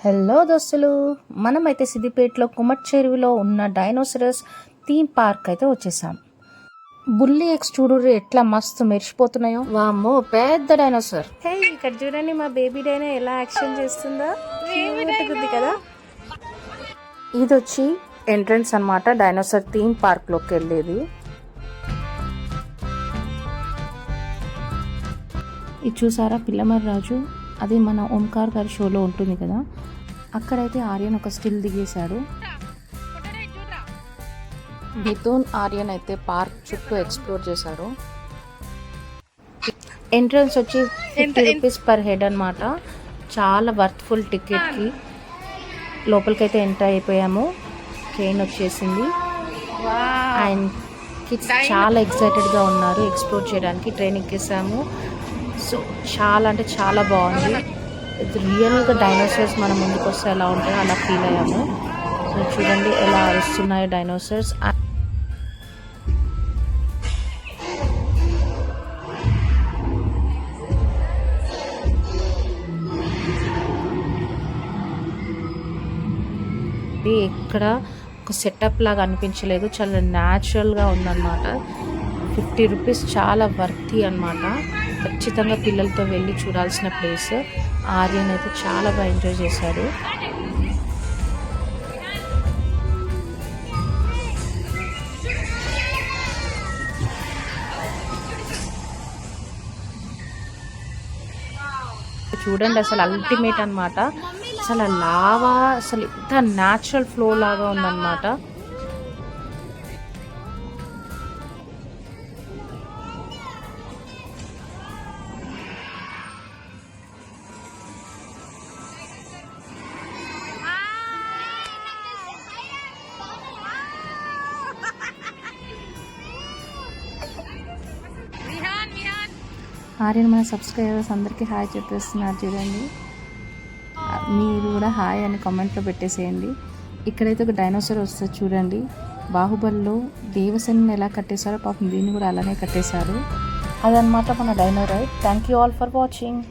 Hello దోస్తులు, మనమైతే సిద్దిపేటలో కుమట్ చెరువులో ఉన్న డైనోసరస్ థీమ్ పార్క్ అయితే వచ్చేసాం. బుల్లి ఎక్స్ చూడు ఎట్లా మస్తు మెరిసిపోతున్నాయో. వామ్మో, పెద్ద డైనోసర్. హే, ఇక్కడ చూడండి మా బేబీ డైనో ఎలా యాక్షన్ చేస్తుందో. క్యూట్‌గుంది కదా. ఇది వచ్చి ఎంట్రన్స్ అన్నమాట, డైనోసర్ థీమ్ పార్క్ లోకి వెళ్ళేది. ఇది చూసారా పిల్లమర్రి రాజు, అది మన ఓంకార్ గారి షోలో ఉంటుంది కదా, అక్కడైతే ఆర్యన్ ఒక స్టిల్ దిగేశాడు. మిథున్ ఆర్యన్ అయితే పార్క్ చుట్టూ ఎక్స్ప్లోర్ చేశాడు. ఎంట్రన్స్ వచ్చి 50 రూపీస్ పర్ హెడ్ అనమాట. చాలా వర్త్ఫుల్ టికెట్కి. లోపలికైతే ఎంటర్ అయిపోయాము. ట్రైన్ వచ్చేసింది అండ్ కిడ్స్ చాలా ఎక్సైటెడ్గా ఉన్నారు ఎక్స్ప్లోర్ చేయడానికి. ట్రైన్ ఎక్కేసాము. సో చాలా అంటే చాలా బాగుంది. ఇది రియల్గా డైనోసార్స్ మన ముందుకు వస్తే ఎలా ఉంటాయో అలా ఫీల్ అయ్యాము. సో చూడండి ఎలా అరుస్తున్నాయో డైనోసార్స్. ఇక్కడ ఒక సెటప్ లాగా అనిపించలేదు, చాలా న్యాచురల్గా ఉందన్నమాట. 50 రూపీస్ చాలా వర్తి అన్నమాట. ఖచ్చితంగా పిల్లలతో వెళ్ళి చూడాల్సిన ప్లేస్. ఆర్యన్ అయితే చాలా బాగా ఎంజాయ్ చేశాడు. చూడండి అసలు అల్టిమేట్ అన్నమాట. అసలు లావా అసలు ఇంత న్యాచురల్ ఫ్లో లాగా ఉందన్నమాట. ఆర్యన్ మన సబ్స్క్రైబర్స్ అందరికీ హాయ్ చెప్పేస్తున్నారు చూడండి. మీరు కూడా హాయ్ అని కామెంట్లో పెట్టేసేయండి. ఇక్కడైతే ఒక డైనోసార్ వస్తుంది చూడండి. బాహుబలిలో దేవసేనని ఎలా కట్టేశారో పాపం దీన్ని కూడా అలానే కట్టేశారు. అదనమాట మన dino ride. Thank you all for watching.